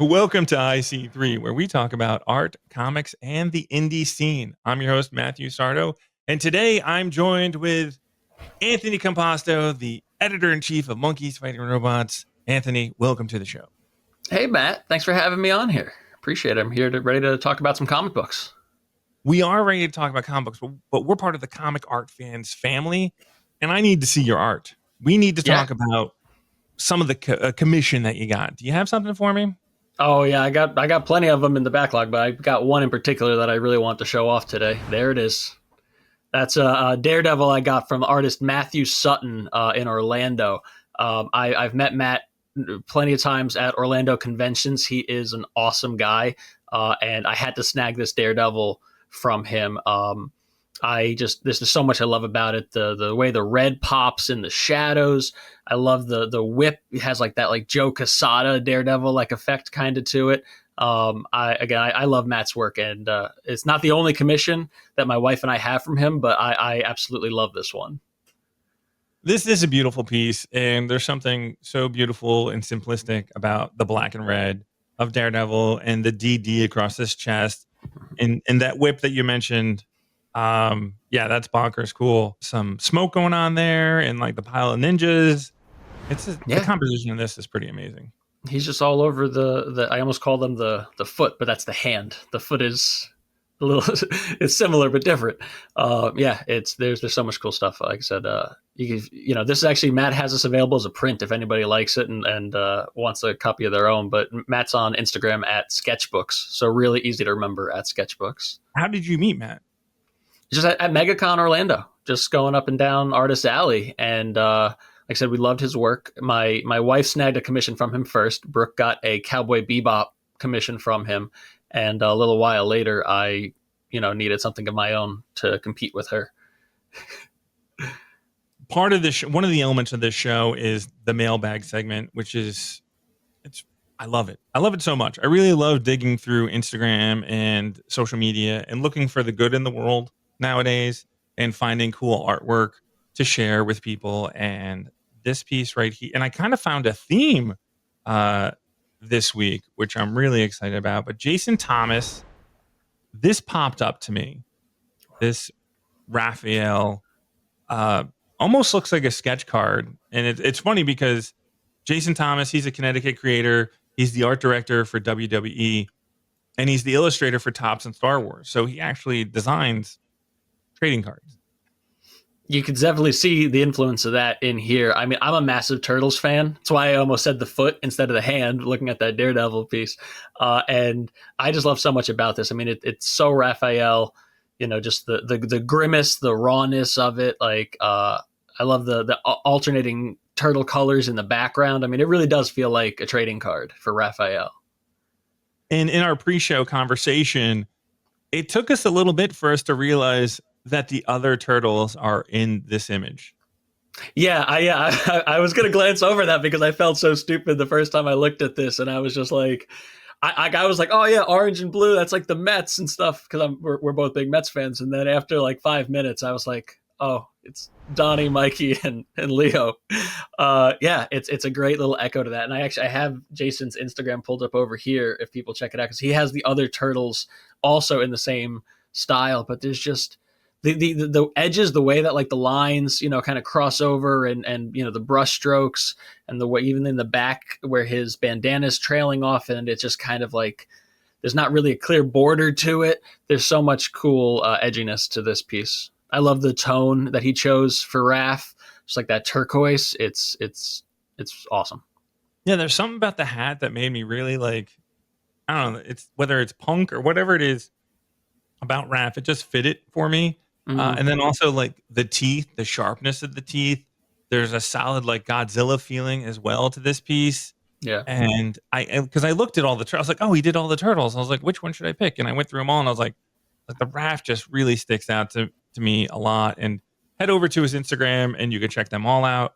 Welcome to IC3, where we talk about art, comics, and the indie scene. I'm your host, Matthew Sardo, and today I'm joined with Anthony Composto, the editor-in-chief of Monkeys Fighting Robots. Anthony, welcome to the show. Hey, Matt. Thanks for having me on here. Appreciate it. I'm here ready to talk about some comic books. We are ready to talk about comic books, but we're part of the Comic Art Fans family, and I need to see your art. We need to talk about some of the commission that you got. Do you have something for me? Oh yeah, I got plenty of them in the backlog, but I got one in particular that I really want to show off today. There it is. That's a Daredevil I got from artist Matthew Sutton in Orlando. I've met Matt plenty of times at Orlando conventions. He is an awesome guy, and I had to snag this Daredevil from him. There's just so much I love about it. The way the red pops in the shadows. I love the whip. It has like that like Joe Quesada Daredevil like effect kind of to it. I love Matt's work, and it's not the only commission that my wife and I have from him, but I absolutely love this one. This is a beautiful piece, and there's something so beautiful and simplistic about the black and red of Daredevil and the DD across his chest, and that whip that you mentioned. That's bonkers cool. Some smoke going on there, and like the pile of ninjas. The composition of this is pretty amazing. He's just all over the I almost call them the foot, but that's the hand. The foot is a little it's similar but different. There's so much cool stuff. Like I said, this is actually Matt has this available as a print if anybody likes it and wants a copy of their own. But Matt's on Instagram at Sketchbooks, so really easy to remember at Sketchbooks. How did you meet Matt? Just at MegaCon Orlando, just going up and down Artist Alley. And like I said, we loved his work. My wife snagged a commission from him first. Brooke got a Cowboy Bebop commission from him. And a little while later, I needed something of my own to compete with her. Part of this, one of the elements of this show is the mailbag segment, which is, I love it. I love it so much. I really love digging through Instagram and social media and looking for the good in the world nowadays and finding cool artwork to share with people. And this piece right here, and I kind of found a theme this week, which I'm really excited about. But Jason Thomas, this popped up to me. This Raphael almost looks like a sketch card. And it's funny because Jason Thomas, he's a Connecticut creator. He's the art director for WWE, and he's the illustrator for Topps and Star Wars. So he actually designs trading cards. You could definitely see the influence of that in here. I mean, I'm a massive Turtles fan. That's why I almost said the foot instead of the hand, looking at that Daredevil piece. And I just love so much about this. I mean, it's so Raphael, just the grimace, the rawness of it. Like, I love the alternating turtle colors in the background. I mean, it really does feel like a trading card for Raphael. And in our pre-show conversation, it took us a little bit for us to realize that the other turtles are in this image. I was going to glance over that because I felt so stupid the first time I looked at this, and I was just like, I was like, oh yeah, orange and blue, that's like the Mets and stuff, because we're both big Mets fans. And then after like 5 minutes, I was like, oh, it's Donnie, Mikey, and Leo. It's a great little echo to that. And I have Jason's Instagram pulled up over here if people check it out, because he has the other turtles also in the same style, but there's just the edges, the way that like the lines, kind of cross over and the brush strokes, and the way even in the back where his bandana is trailing off, and it's just kind of like there's not really a clear border to it. There's so much cool edginess to this piece. I love the tone that he chose for Raph, just like that turquoise. It's awesome. Yeah, there's something about the hat that made me really like, I don't know, it's whether it's punk or whatever it is about Raph, it just fit it for me. Mm-hmm. And then also like the teeth, the sharpness of the teeth. There's a solid like Godzilla feeling as well to this piece. Yeah. And because I looked at all the turtles, I was like, oh, he did all the turtles. I was like, which one should I pick? And I went through them all, and I was like the Raph just really sticks out to me a lot. And head over to his Instagram and you can check them all out.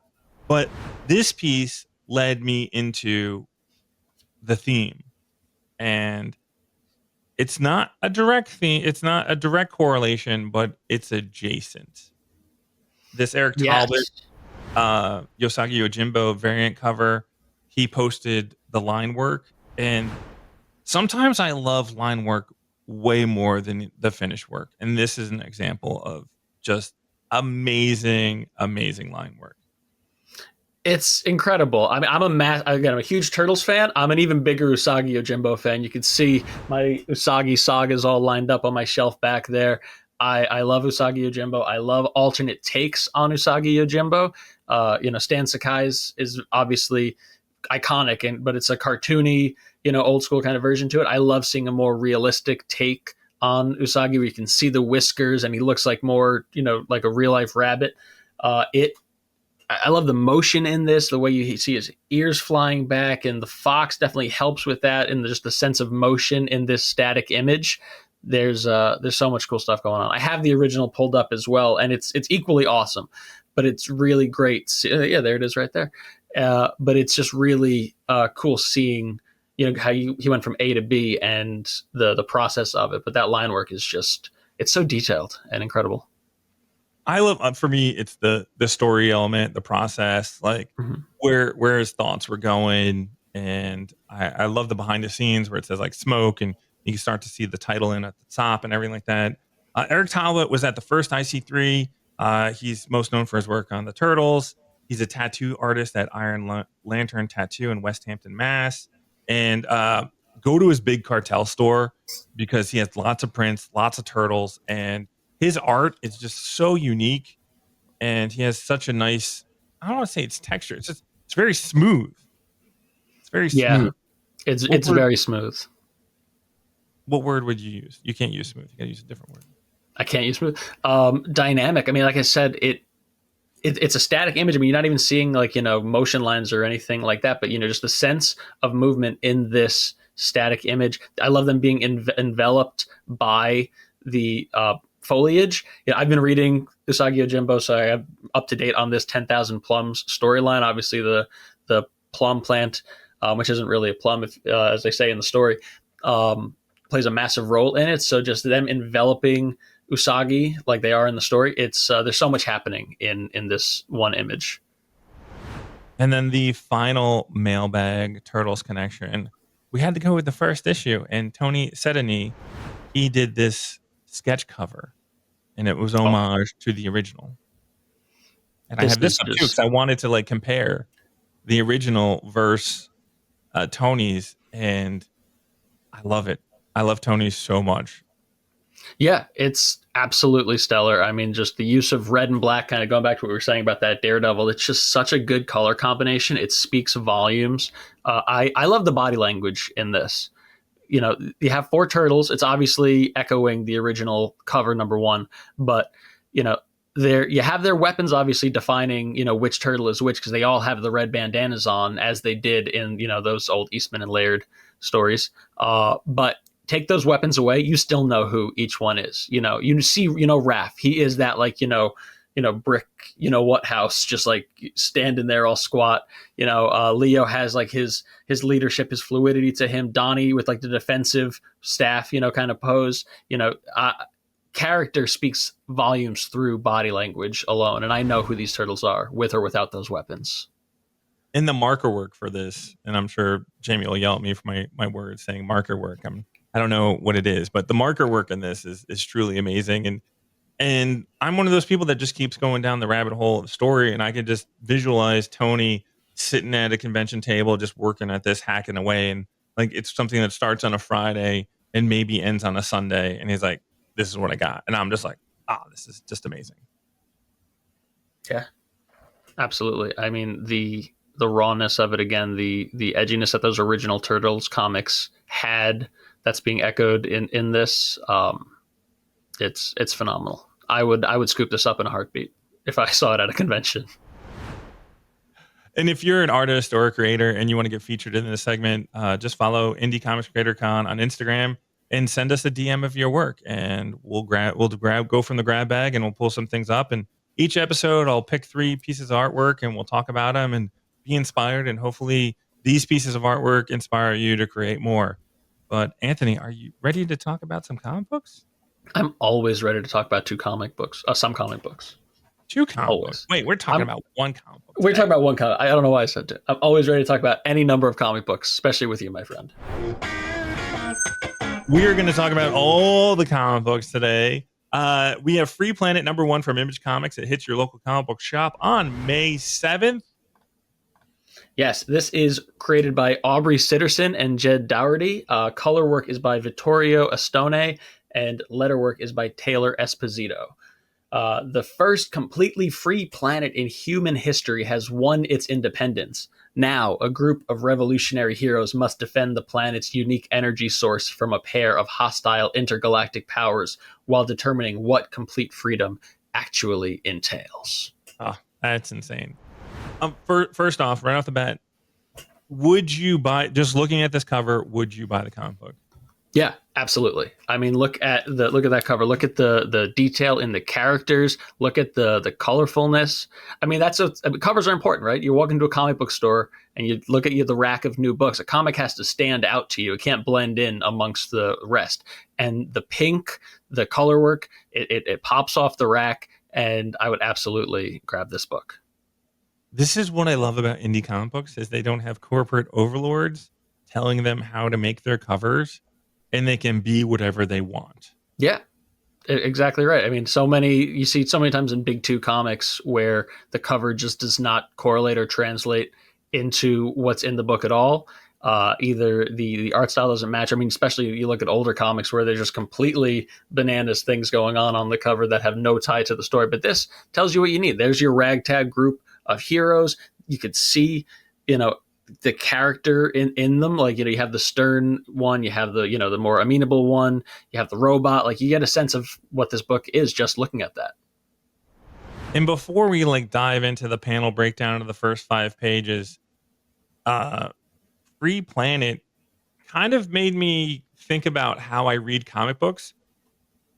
But this piece led me into the theme, and it's not a direct theme. It's not a direct correlation, but it's adjacent. This Eric Talbot, Yosaki Yojimbo variant cover, he posted the line work, and sometimes I love line work way more than the finished work. And this is an example of just amazing, amazing line work. It's incredible. I mean, I'm a huge Turtles fan. I'm an even bigger Usagi Yojimbo fan. You can see my Usagi sagas all lined up on my shelf back there. I love Usagi Yojimbo. I love alternate takes on Usagi Yojimbo. Stan Sakai's is obviously iconic, but it's a cartoony, old school kind of version to it. I love seeing a more realistic take on Usagi where you can see the whiskers and he looks like more, like a real life rabbit. I love the motion in this, the way you see his ears flying back, and the fox definitely helps with that, and just the sense of motion in this static image. There's so much cool stuff going on. I have the original pulled up as well, and it's equally awesome, but it's really great. Yeah, there it is right there. But it's just really cool seeing how he went from A to B and the process of it. But that line work is it's so detailed and incredible. I love, for me, it's the story element, the process, like where his thoughts were going. And I love the behind the scenes where it says like smoke and you can start to see the title in at the top and everything like that. Eric Talbot was at the first IC3. He's most known for his work on the Turtles. He's a tattoo artist at Iron Lantern Tattoo in West Hampton, Mass. And go to his big cartel store because he has lots of prints, lots of Turtles, and his art is just so unique, and he has such a nice, I don't want to say it's texture. It's very smooth. It's very smooth. It's very smooth. What word would you use? You can't use smooth. You got to use a different word. I can't use smooth. Dynamic. I mean, like I said, it's a static image. I mean, you're not even seeing like, motion lines or anything like that, but, just the sense of movement in this static image. I love them being enveloped by the, foliage. I've been reading Usagi Yojimbo, so I'm up to date on this 10,000 Plums storyline. Obviously, the plum plant, which isn't really a plum, as they say in the story, plays a massive role in it. So just them enveloping Usagi like they are in the story, it's there's so much happening in this one image. And then the final mailbag Turtles connection, we had to go with the first issue, and Tony Sedani, he did this sketch cover, and it was homage to the original. And I have this up too because I wanted to like compare the original versus Tony's, and I love it. I love Tony's so much. Yeah, it's absolutely stellar. I mean, just the use of red and black, kind of going back to what we were saying about that Daredevil, it's just such a good color combination. It speaks volumes. I love the body language in this. You have 4 turtles. It's obviously echoing the original cover number 1, but there you have their weapons obviously defining which turtle is which, because they all have the red bandanas on as they did in those old Eastman and Laird stories. But take those weapons away, you still know who each one is. You see Raph. He is that like brick, what house, just like standing there all squat. Leo has like his leadership, his fluidity to him. Donnie with like the defensive staff, kind of pose. Character speaks volumes through body language alone, and I know who these turtles are, with or without those weapons. In the marker work for this, and I'm sure Jamie will yell at me for my words saying marker work. I don't know what it is, but the marker work in this is truly amazing. And I'm one of those people that just keeps going down the rabbit hole of the story, and I can just visualize Tony sitting at a convention table, just working at this, hacking away. And like, it's something that starts on a Friday and maybe ends on a Sunday. And he's like, this is what I got. And I'm just like, this is just amazing. Yeah, absolutely. I mean, the rawness of it, again, the edginess that those original Turtles comics had, that's being echoed in this. It's phenomenal. I would scoop this up in a heartbeat if I saw it at a convention. And if you're an artist or a creator and you want to get featured in this segment, just follow Indie Comics Creator Con on Instagram and send us a DM of your work, and we'll go from the grab bag and we'll pull some things up. And each episode, I'll pick 3 pieces of artwork and we'll talk about them and be inspired. And hopefully these pieces of artwork inspire you to create more. But Anthony, are you ready to talk about some comic books? I'm always ready to talk about some comic books. 2 comic books. Wait, we're talking about 1 comic book. We're talking about 1 comic. I don't know why I said 2. I'm always ready to talk about any number of comic books, especially with you, my friend. We are going to talk about all the comic books today. We have Free Planet #1 from Image Comics. It hits your local comic book shop on May 7th. Yes, this is created by Aubrey Sitterson and Jed Dougherty. Color work is by Vittorio Astone, and letter work is by Taylor Esposito. The first completely free planet in human history has won its independence. Now, a group of revolutionary heroes must defend the planet's unique energy source from a pair of hostile intergalactic powers while determining what complete freedom actually entails. Oh, that's insane. First off, right off the bat, would you buy, just looking at this cover, would you buy the comic book? Yeah, absolutely. I mean, look at that cover. Look at the detail in the characters. Look at the colorfulness. I mean, covers are important, right? You walk into a comic book store and you look at the rack of new books. A comic has to stand out to you. It can't blend in amongst the rest. And the pink, the color work, it pops off the rack. And I would absolutely grab this book. This is what I love about indie comic books is they don't have corporate overlords telling them how to make their covers. And they can be whatever they want. Yeah, exactly right. I mean, you see so many times in big two comics where the cover just does not correlate or translate into what's in the book at all. Either the art style doesn't match. I mean, especially you look at older comics where there's just completely bananas things going on the cover that have no tie to the story. But this tells you what you need. There's your ragtag group of heroes. You could see, the character in them, like, you have the stern one, you have the, the more amenable one, you have the robot, like you get a sense of what this book is just looking at that. And before we dive into the panel breakdown of the first 5 pages, Free Planet kind of made me think about how I read comic books,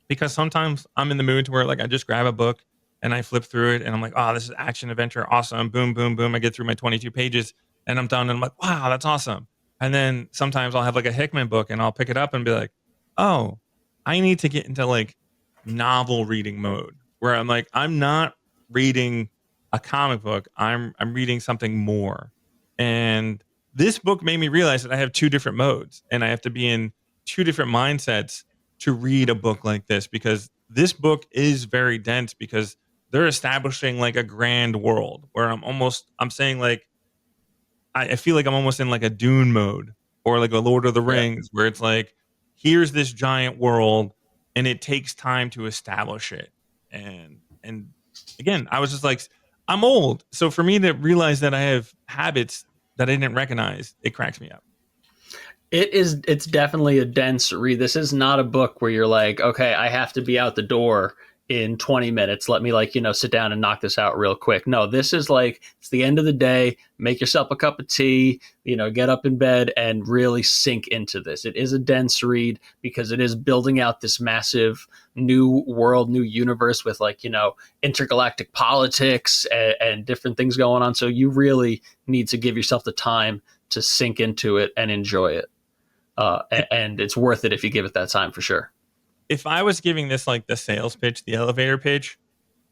because sometimes I'm in the mood to where I just grab a book and I flip through it and I'm like, oh, this is action adventure, awesome, boom, boom, boom. I get through my 22 pages and I'm done and I'm like, wow, that's awesome. And then sometimes I'll have a Hickman book and I'll pick it up and be like, oh, I need to get into novel reading mode where I'm I'm not reading a comic book. I'm reading something more. And this book made me realize that I have 2 different modes and I have to be in 2 different mindsets to read a book like this, because this book is very dense, because they're establishing a grand world where I'm saying I feel like I'm almost in a Dune mode or a Lord of the Rings, where it's here's this giant world and it takes time to establish it. And again, I was just I'm old. So for me to realize that I have habits that I didn't recognize, it cracks me up. It's definitely a dense read. This is not a book where you're okay, I have to be out the door in 20 minutes. Let me sit down and knock this out real quick. No, this is it's the end of the day. Make yourself a cup of tea, get up in bed and really sink into this. It is a dense read because it is building out this massive new world, new universe with intergalactic politics and different things going on. So you really need to give yourself the time to sink into it and enjoy it. And it's worth it if you give it that time, for sure. If I was giving this the sales pitch, the elevator pitch,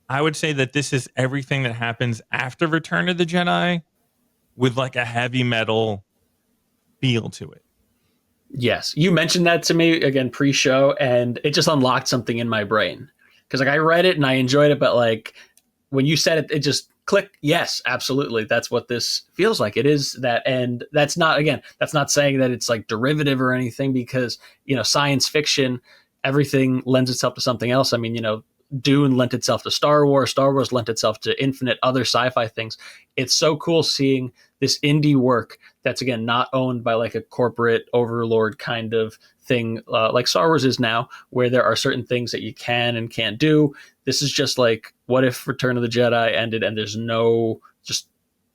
I would say that this is everything that happens after Return of the Jedi with a heavy metal feel to it. Yes. You mentioned that to me again pre-show and it just unlocked something in my brain. Because I read it and I enjoyed it, but when you said it, it just clicked. Yes, absolutely. That's what this feels like. It is that. And that's not saying that it's derivative or anything, because, science fiction, everything lends itself to something else. I mean, Dune lent itself to Star Wars. Star Wars lent itself to infinite other sci-fi things. It's so cool seeing this indie work that's, again, not owned by a corporate overlord kind of thing like Star Wars is now, where there are certain things that you can and can't do. This is just what if Return of the Jedi ended and there's no, just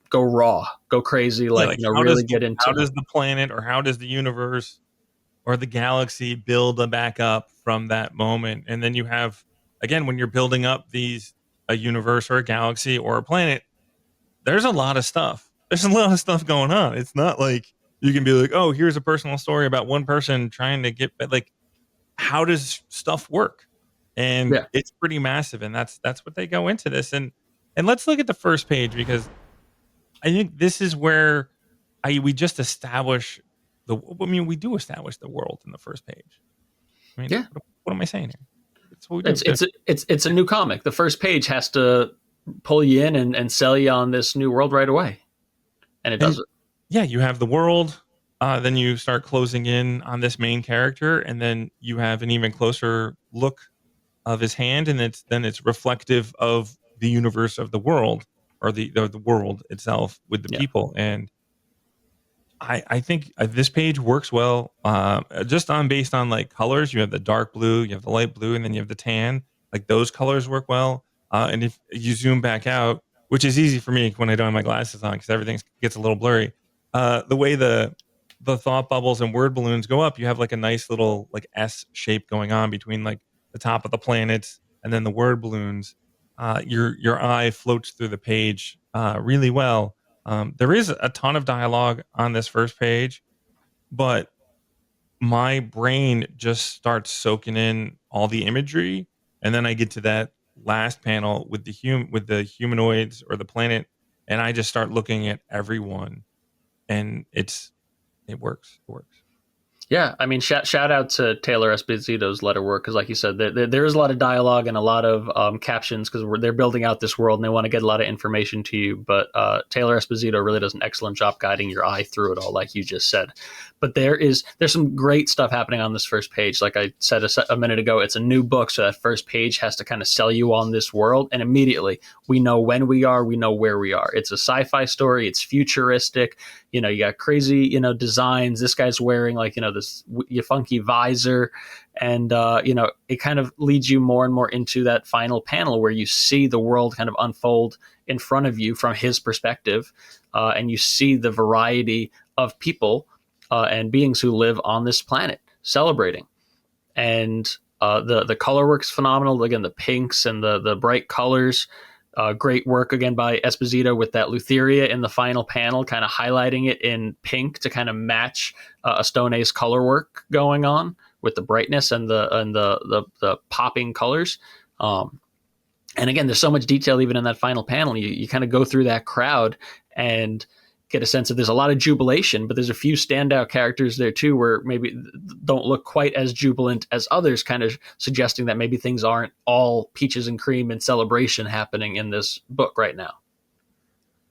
go raw, go crazy, really get into how does the planet or how does the universe or the galaxy build back up from that moment. And then you have, again, when you're building up a universe or a galaxy or a planet, there's a lot of stuff. There's a lot of stuff going on. It's not you can be oh, here's a personal story about one person trying to get, how does stuff work? And it's pretty massive. And that's what they go into this. And let's look at the first page, because I think this is where we just establish we do establish the world in the first page. I mean, Yeah, what am I saying here? That's what we do. it's a new comic. The first page has to pull you in and sell you on this new world right away, and it does it. Yeah, you have the world. Then you start closing in on this main character, and then you have an even closer look of his hand, and it's reflective of the universe of the world, or the world itself with the Yeah. people. And I think this page works well, just on based on like colors. You have the dark blue, you have the light blue, and then you have the tan. Like those colors work well. And if you zoom back out, which is easy for me when I don't have my glasses on because everything gets a little blurry. The way the thought bubbles and word balloons go up, you have like a nice little like S shape going on between like the top of the planets and then the word balloons. Your eye floats through the page really well. There is a ton of dialogue on this first page, but my brain just starts soaking in all the imagery, and then I get to that last panel with the humanoids or the planet, and I just start looking at everyone, and it works. It works. Yeah, I mean, shout out to Taylor Esposito's letter work because, like you said, there is a lot of dialogue and a lot of captions because they're building out this world and they want to get a lot of information to you. But Taylor Esposito really does an excellent job guiding your eye through it all, like you just said. But there's some great stuff happening on this first page. Like I said a minute ago, it's a new book, so that first page has to kind of sell you on this world, and immediately we know when we are, we know where we are. It's a sci-fi story. It's futuristic. You got crazy, designs. This guy's wearing like, this funky visor. And, it kind of leads you more and more into that final panel where you see the world kind of unfold in front of you from his perspective. And you see the variety of people and beings who live on this planet celebrating. And the color work's phenomenal. Again, the pinks and the bright colors. Great work again by Esposito with that Lutheria in the final panel, kind of highlighting it in pink to kind of match Astone's color work going on with the brightness and the popping colors. And again, there's so much detail even in that final panel. You kind of go through that crowd and get a sense of there's a lot of jubilation, but there's a few standout characters there too where maybe don't look quite as jubilant as others, kind of suggesting that maybe things aren't all peaches and cream and celebration happening in this book right now.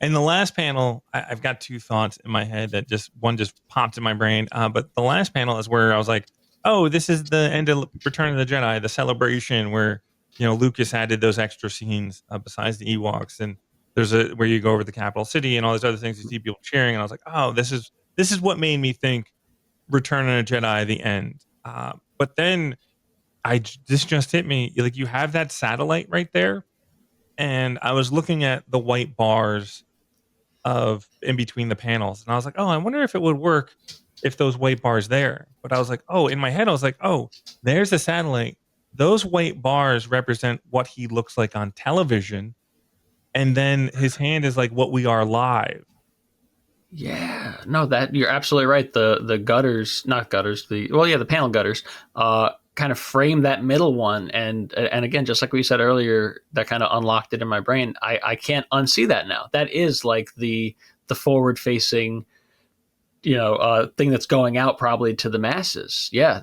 And the last panel, I've got two thoughts in my head that one just popped in my brain. But the last panel is where I was like, oh, this is the end of Return of the Jedi, the celebration where, Lucas added those extra scenes besides the Ewoks, and there's where you go over the capital city and all these other things. You see people cheering, and I was like, "Oh, this is what made me think Return of the Jedi, the end." But then this just hit me. Like you have that satellite right there, and I was looking at the white bars of in between the panels, and I was like, "Oh, I wonder if it would work if those white bars there." But I was like, "Oh," in my head, I was like, "Oh, there's the satellite. Those white bars represent what he looks like on television." And then his hand is like what we are live. Yeah, no, that you're absolutely right. The gutters, not gutters, the panel gutters, kind of frame that middle one, and again, just like we said earlier, that kind of unlocked it in my brain. I can't unsee that now. That is like the forward facing, thing that's going out probably to the masses. Yeah,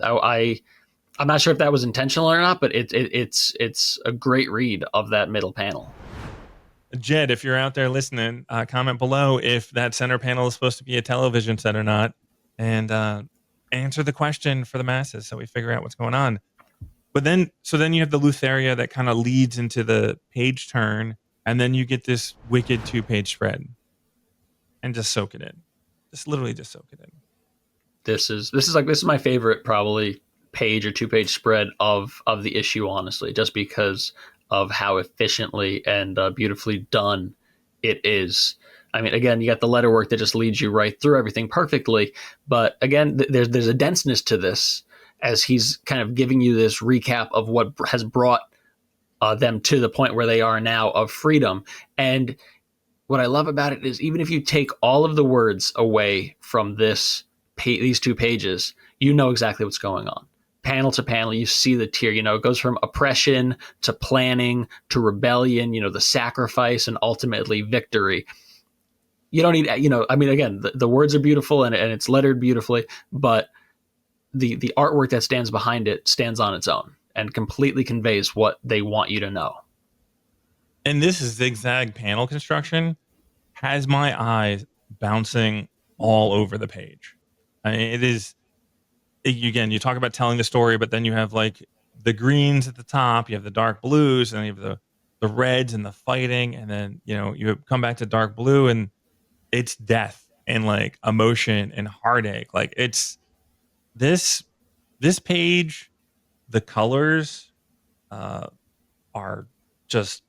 I'm not sure if that was intentional or not, but it's a great read of that middle panel. Jed, if you're out there listening, comment below if that center panel is supposed to be a television set or not, and answer the question for the masses so we figure out what's going on. But then you have the Lutheria that kind of leads into the page turn, and then you get this wicked 2-page spread, and just soak it in. Literally just soak it in. This is my favorite probably page or 2-page spread of the issue, honestly, just because of how efficiently and beautifully done it is. I mean, again, you got the letter work that just leads you right through everything perfectly. But again, there's a denseness to this as he's kind of giving you this recap of what has brought them to the point where they are now of freedom. And what I love about it is even if you take all of the words away from these 2 pages, you know exactly what's going on. Panel to panel, you see the tier, it goes from oppression to planning to rebellion, the sacrifice and ultimately victory. You don't need, again, the words are beautiful and it's lettered beautifully, but the artwork that stands behind it stands on its own and completely conveys what they want you to know. And this zigzag panel construction has my eyes bouncing all over the page. I mean, it is, again, you talk about telling the story, but then you have like the greens at the top, you have the dark blues, and then you have the reds and the fighting, and then you come back to dark blue, and it's death and like emotion and heartache. Like it's this page, the colors are just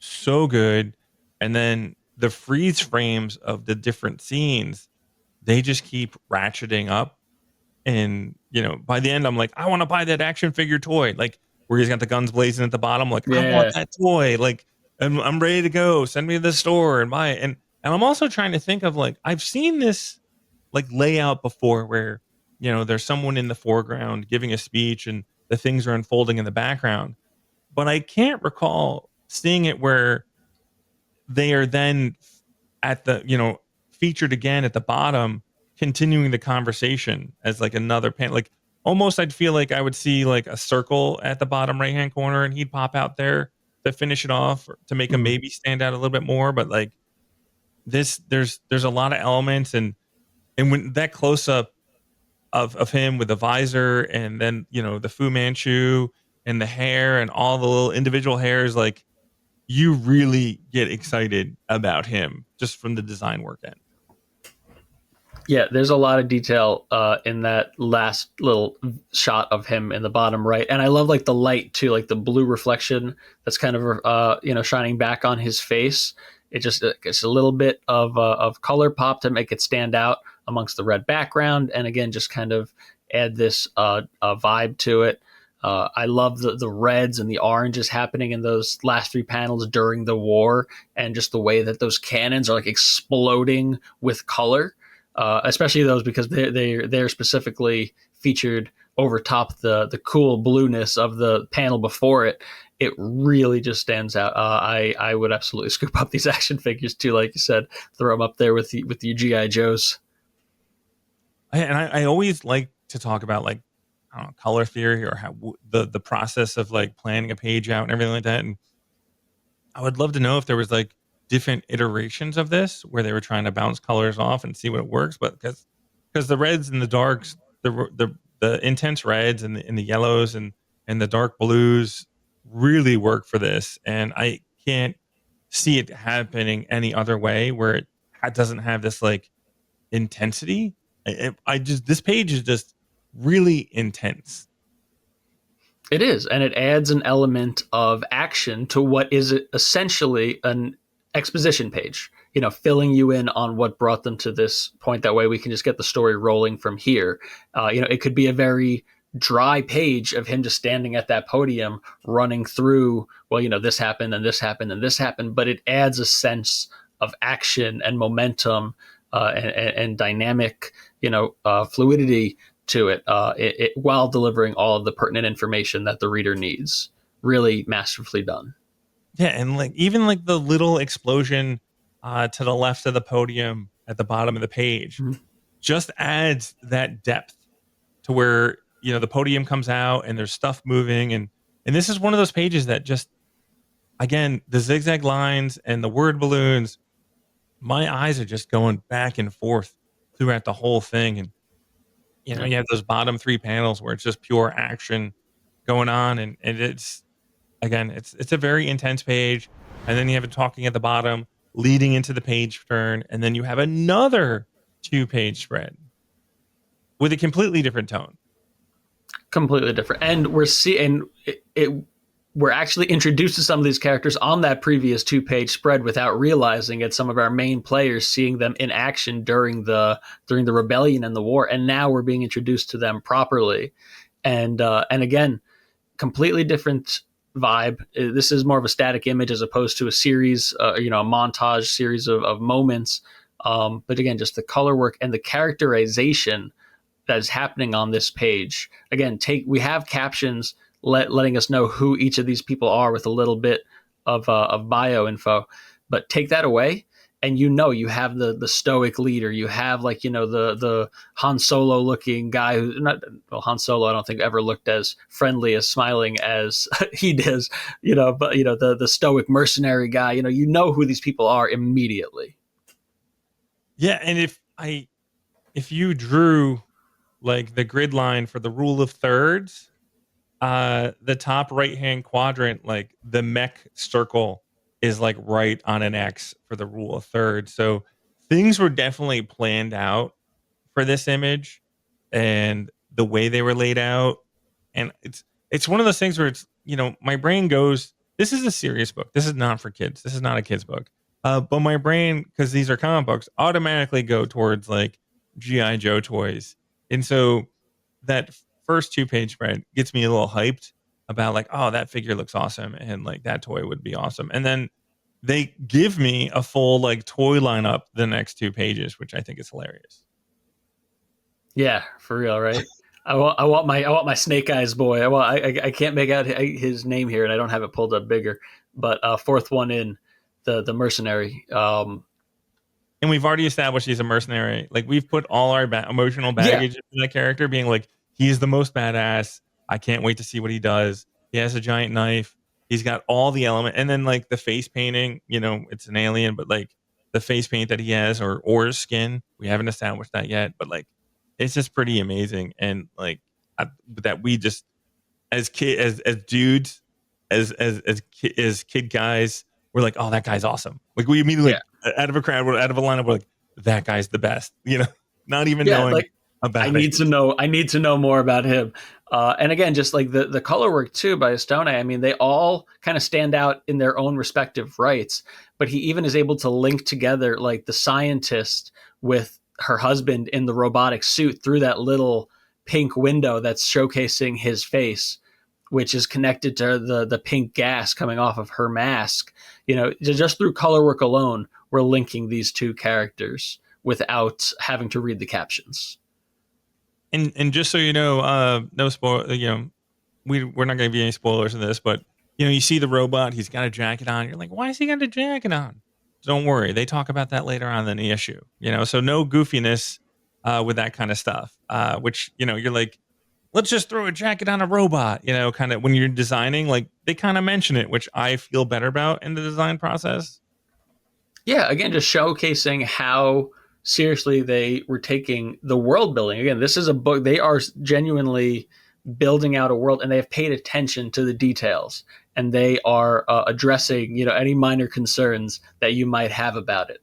so good, and then the freeze frames of the different scenes, they just keep ratcheting up. And by the end, I'm like, I want to buy that action figure toy, like where he's got the guns blazing at the bottom. Like, I want Yeah. that toy. Like, and I'm ready to go. Send me to the store and buy it. And I'm also trying to think of, like, I've seen this like layout before where there's someone in the foreground giving a speech and the things are unfolding in the background, but I can't recall seeing it where they are then at the featured again at the bottom, continuing the conversation as like another panel. Like almost I'd feel like I would see like a circle at the bottom right hand corner and he'd pop out there to finish it off, or to make him maybe stand out a little bit more. But like this, there's a lot of elements, and when that close up of him with the visor, and then the Fu Manchu and the hair and all the little individual hairs, like you really get excited about him just from the design work end. Yeah, there's a lot of detail in that last little shot of him in the bottom right, and I love like the light too, like the blue reflection that's kind of shining back on his face. It just it's a little bit of color pop to make it stand out amongst the red background, and again, just kind of add this vibe to it. I love the reds and the oranges happening in those last three panels during the war, and just the way that those cannons are like exploding with color. Especially those, because they're specifically featured over top the cool blueness of the panel before it. It really just stands out. I would absolutely scoop up these action figures too, like you said, throw them up there with the GI Joes. And I always like to talk about, like, I don't know, color theory, or how the process of like planning a page out and everything like that. And I would love to know if there was like different iterations of this where they were trying to bounce colors off and see what works. But because the reds and the darks, the intense reds and the yellows and the dark blues really work for this, and I can't see it happening any other way where it doesn't have this like intensity. This page is just really intense. It is, and it adds an element of action to what is essentially an exposition page, filling you in on what brought them to this point. That way we can just get the story rolling from here. It could be a very dry page of him just standing at that podium running through, well, this happened and this happened and this happened, but it adds a sense of action and momentum and dynamic, fluidity to it, while delivering all of the pertinent information that the reader needs. Really masterfully done. Yeah, and like even like the little explosion to the left of the podium at the bottom of the page just adds that depth to where the podium comes out and there's stuff moving, and this is one of those pages that just, again, the zigzag lines and the word balloons, my eyes are just going back and forth throughout the whole thing. And you have those bottom three panels where it's just pure action going on, and it's, again, it's a very intense page. And then you have it talking at the bottom, leading into the page turn, and then you have another 2-page spread with a completely different tone. Completely different, and we're seeing it. We're actually introduced to some of these characters on that previous 2-page spread without realizing it. Some of our main players, seeing them in action during the rebellion and the war, and now we're being introduced to them properly. And again, completely different vibe. This is more of a static image as opposed to a series, a montage series of moments. But again, just the color work and the characterization that is happening on this page. Again, we have captions letting us know who each of these people are with a little bit of bio info, but take that away and you have the stoic leader, you have like the Han Solo looking guy who not well Han Solo I don't think ever looked as friendly as smiling as he does, but the stoic mercenary guy, you know who these people are immediately. Yeah, and if you drew like the grid line for the rule of thirds, the top right hand quadrant, like the mech circle is like right on an X for the rule of thirds. So things were definitely planned out for this image and the way they were laid out. And it's one of those things where it's, my brain goes, this is a serious book. This is not for kids. This is not a kid's book. But my brain, because these are comic books, automatically go towards like G.I. Joe toys. And so that first 2-page spread gets me a little hyped about like, oh, that figure looks awesome. And like that toy would be awesome. And then they give me a full like toy lineup the next 2 pages, which I think is hilarious. Yeah, for real, right? I want my Snake Eyes boy. I can't make out his name here, and I don't have it pulled up bigger. But fourth one in, the mercenary. And we've already established he's a mercenary. Like we've put all our emotional baggage into that character, being like, he's the most badass. I can't wait to see what he does. He has a giant knife. He's got all the element, and then like the face painting. It's an alien, but like the face paint that he has, or his skin, we haven't established that yet. But like, it's just pretty amazing, and like that we just as dudes, as kid guys, we're like, oh, that guy's awesome. Like we immediately out of a crowd, out of a lineup, we're like, that guy's the best. Not even knowing like, about I need to know more about him. And again, just like the color work too by Astone, I mean, they all kind of stand out in their own respective rights. But he even is able to link together like the scientist with her husband in the robotic suit through that little pink window that's showcasing his face, which is connected to the pink gas coming off of her mask. Just through color work alone, we're linking these two characters without having to read the captions. And just so you know, no spoil. We're not going to give you any spoilers in this, but you see the robot. He's got a jacket on. You're like, why has he got a jacket on? Don't worry, they talk about that later on in the issue. So no goofiness with that kind of stuff. Which you're like, let's just throw a jacket on a robot. Kind of when you're designing, like they kind of mention it, which I feel better about in the design process. Yeah, again, just showcasing how seriously they were taking the world building. Again, this is a book. They are genuinely building out a world, and they have paid attention to the details, and they are addressing, any minor concerns that you might have about it.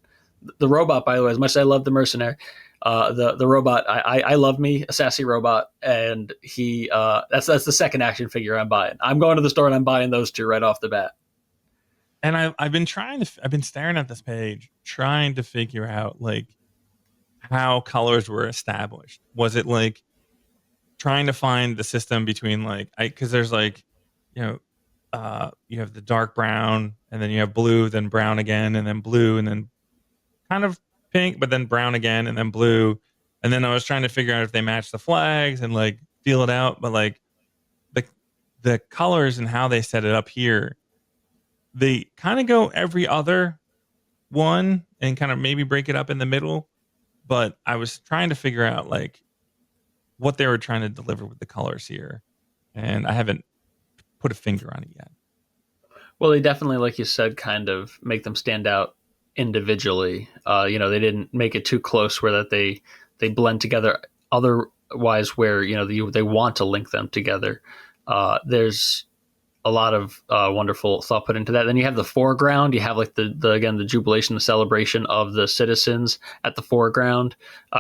The robot, by the way, as much as I love the mercenary, the robot, I love me a sassy robot, and he that's the second action figure I'm buying. I'm going to the store and I'm buying those two right off the bat. And I've been staring at this page, trying to figure out like how colors were established. Was it like trying to find the system between like, because there's like, you have the dark brown, and then you have blue, then brown again, and then blue, and then kind of pink, but then brown again, and then blue. And then I was trying to figure out if they match the flags and like feel it out. But like the colors and how they set it up here, they kind of go every other one and kind of maybe break it up in the middle. But I was trying to figure out like what they were trying to deliver with the colors here, and I haven't put a finger on it yet. Well, they definitely, like you said, kind of make them stand out individually. They didn't make it too close where that they blend together. Otherwise, where they want to link them together. There's a lot of wonderful thought put into that. Then you have the foreground. You have like the jubilation, the celebration of the citizens at the foreground,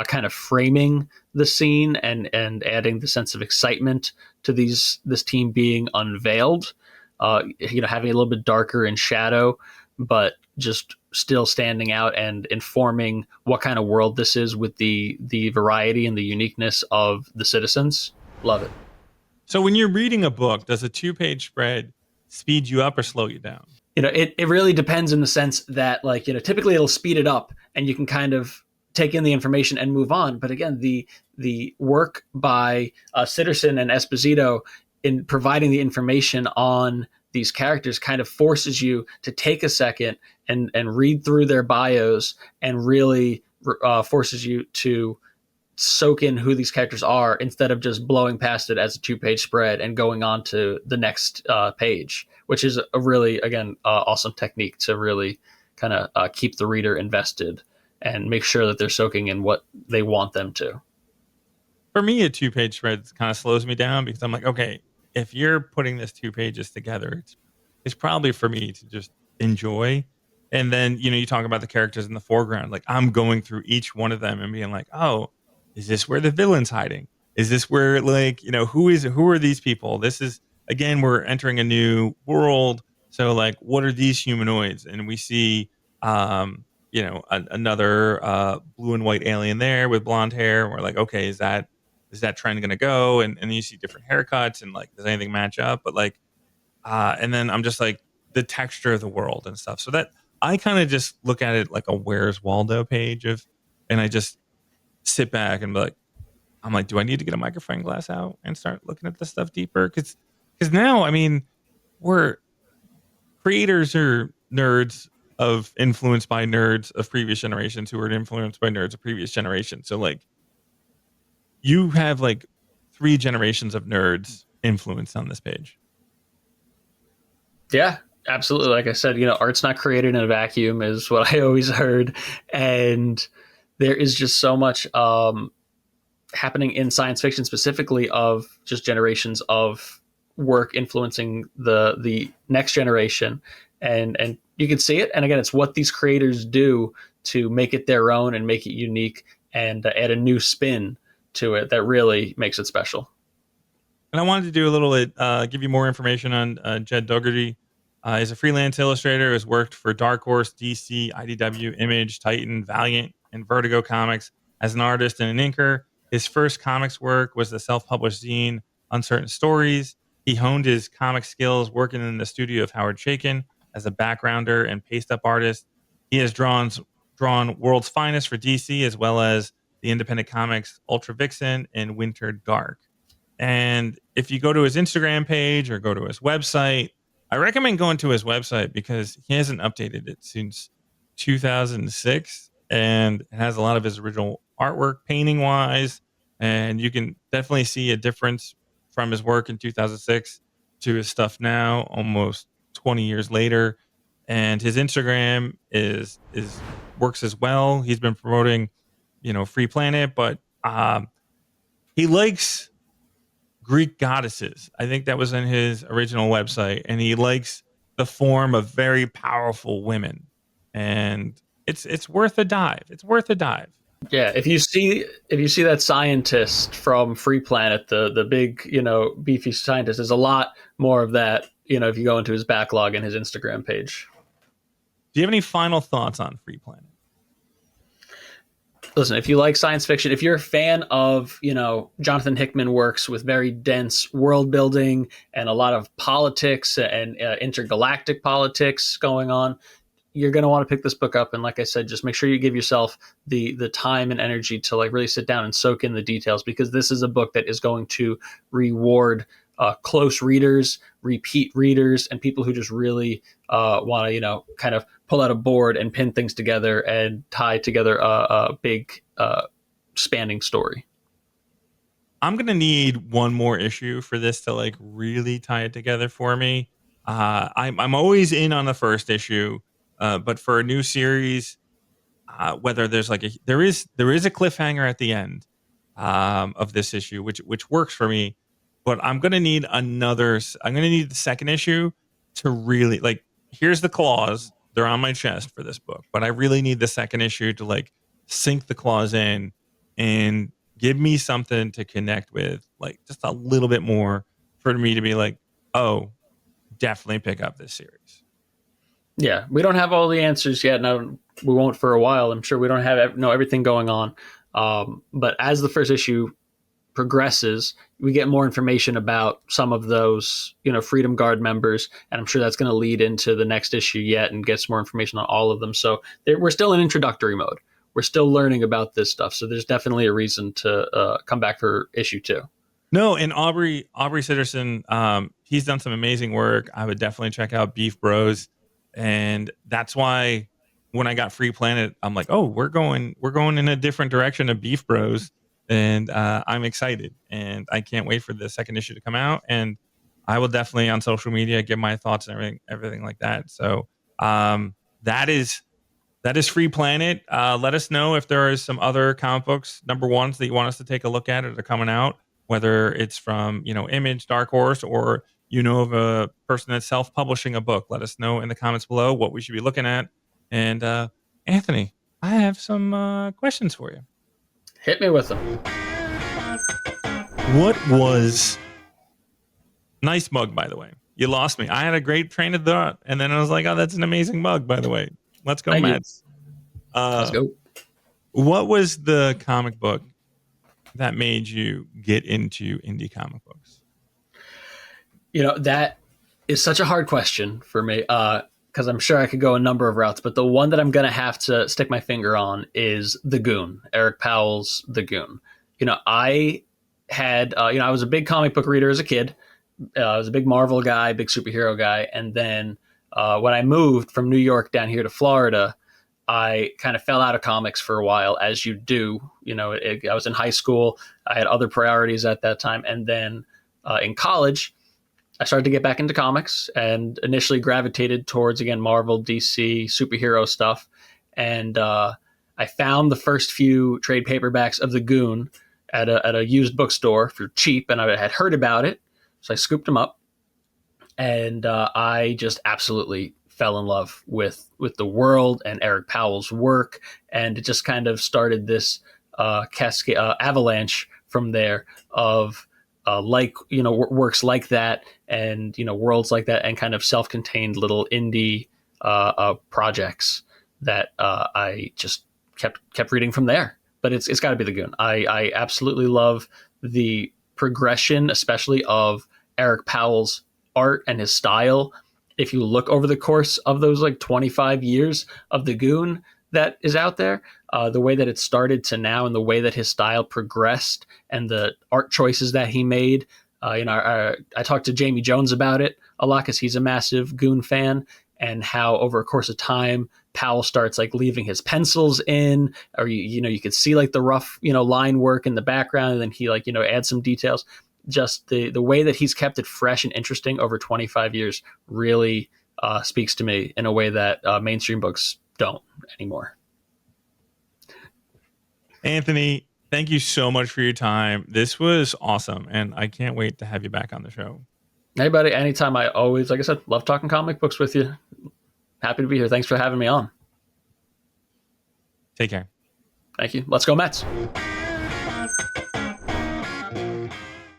kind of framing the scene and adding the sense of excitement to this team being unveiled. Having a little bit darker in shadow, but just still standing out and informing what kind of world this is with the variety and the uniqueness of the citizens. Love it. So when you're reading a book, does a 2-page spread speed you up or slow you down? It really depends in the sense that typically it'll speed it up and you can kind of take in the information and move on. But again, the work by Sitterson and Esposito in providing the information on these characters kind of forces you to take a second and read through their bios, and really forces you to soak in who these characters are instead of just blowing past it as a 2-page spread and going on to the next page, which is a really, again, awesome technique to really kind of keep the reader invested and make sure that they're soaking in what they want them to. For me, a 2-page spread kind of slows me down because I'm like, okay, if you're putting this 2 pages together, it's probably for me to just enjoy. And then, you talk about the characters in the foreground. Like, I'm going through each one of them and being like, oh, is this where the villain's hiding? Is this where, like, who are these people? This is, again, we're entering a new world. So, like, what are these humanoids? And we see, another blue and white alien there with blonde hair. And we're like, okay, is that trend going to go? And then you see different haircuts and, like, does anything match up? But, like, and then I'm just like, the texture of the world and stuff. So that I kind of just look at it like a Where's Waldo page and I just sit back and be like, I'm like, do I need to get a magnifying glass out and start looking at this stuff deeper? Because now, I mean, we're creators are nerds of influenced by nerds of previous generations who are influenced by nerds of previous generations. So, like, you have like 3 generations of nerds influenced on this page. Yeah, absolutely. Like I said, art's not created in a vacuum is what I always heard. And there is just so much happening in science fiction, specifically of just generations of work influencing the next generation. And you can see it. And again, it's what these creators do to make it their own and make it unique and add a new spin to it that really makes it special. And I wanted to do a little give you more information on Jed Dougherty. He's a freelance illustrator, has worked for Dark Horse, DC, IDW, Image, Titan, Valiant, and Vertigo Comics as an artist and an inker. His first comics work was the self-published zine Uncertain Stories. He honed his comic skills working in the studio of Howard Chaykin as a backgrounder and paste-up artist. He has drawn World's Finest for DC, as well as the independent comics Ultra Vixen and Winter Dark. And if you go to his Instagram page or go to his website, I recommend going to his website because he hasn't updated it since 2006, and it has a lot of his original artwork painting wise. And you can definitely see a difference from his work in 2006 to his stuff now, almost 20 years later. And his Instagram is works as well. He's been promoting, Free Planet, but he likes Greek goddesses. I think that was in his original website, and he likes the form of very powerful women, and it's worth a dive. It's worth a dive. Yeah, if you see that scientist from Free Planet, the big, beefy scientist, there's a lot more of that, if you go into his backlog and his Instagram page. Do you have any final thoughts on Free Planet? Listen, if you like science fiction, if you're a fan of, Jonathan Hickman works with very dense world building and a lot of politics and intergalactic politics going on, you're going to want to pick this book up. And like I said, just make sure you give yourself the time and energy to like really sit down and soak in the details, because this is a book that is going to reward close readers, repeat readers, and people who just really want to, kind of pull out a board and pin things together and tie together a big spanning story. I'm going to need one more issue for this to like really tie it together for me. I'm always in on the first issue, but for a new series, whether there's like there is a cliffhanger at the end of this issue, which works for me. But I'm going to need the second issue to really, like, here's the claws. They're on my chest for this book, but I really need the second issue to like sink the claws in and give me something to connect with, like just a little bit more for me to be like, oh, definitely pick up this series. Yeah, we don't have all the answers yet. No, we won't for a while. I'm sure we don't have everything going on. But as the first issue progresses, we get more information about some of those, Freedom Guard members, and I'm sure that's going to lead into the next issue yet and gets more information on all of them. So we're still in introductory mode. We're still learning about this stuff. So there's definitely a reason to come back for issue 2. No, and Aubrey Sitterson, he's done some amazing work. I would definitely check out Beef Bros, and that's why when I got Free Planet, I'm like, oh, we're going in a different direction of Beef Bros, and I'm excited, and I can't wait for the second issue to come out. And I will definitely on social media give my thoughts and everything like that. So that is Free Planet. Let us know if there is some other comic books number ones that you want us to take a look at that are coming out, whether it's from Image, Dark Horse, or of a person that's self-publishing a book. Let us know in the comments below what we should be looking at. And Anthony, I have some questions for you. Hit me with them. What was nice mug, by the way? You lost me. I had a great train of thought, and then I was like, oh, that's an amazing mug, by the way. Let's go, Mets. Let's go. What was the comic book that made you get into indie comic books? That is such a hard question for me because I'm sure I could go a number of routes, but the one that I'm going to have to stick my finger on is The Goon, Eric Powell's The Goon. I had, I was a big comic book reader as a kid. I was a big Marvel guy, big superhero guy. And then when I moved from New York down here to Florida, I kind of fell out of comics for a while, as you do. I was in high school. I had other priorities at that time. And then in college, I started to get back into comics and initially gravitated towards, again, Marvel, DC, superhero stuff. And I found the first few trade paperbacks of The Goon at a used bookstore for cheap, and I had heard about it. So I scooped them up, and I just absolutely fell in love with the world and Eric Powell's work. And it just kind of started this cascade, avalanche from there of works like that, and worlds like that, and kind of self-contained little indie projects that I just kept reading from there. But it's got to be The Goon. I absolutely love the progression, especially of Eric Powell's art and his style. If you look over the course of those 25 years of The Goon that is out there, the way that it started to now, and the way that his style progressed, and the art choices that he made. I talked to Jamie Jones about it a lot because he's a massive Goon fan, and how over a course of time, Powell starts leaving his pencils in, or you could see the rough line work in the background, and then he adds some details. Just the way that he's kept it fresh and interesting over 25 years really speaks to me in a way that mainstream books don't anymore. Anthony, thank you so much for your time. This was awesome, and I can't wait to have you back on the show. Hey, buddy, anytime. I always, like I said, love talking comic books with you. Happy to be here. Thanks for having me on. Take care. Thank you. Let's go, Mets.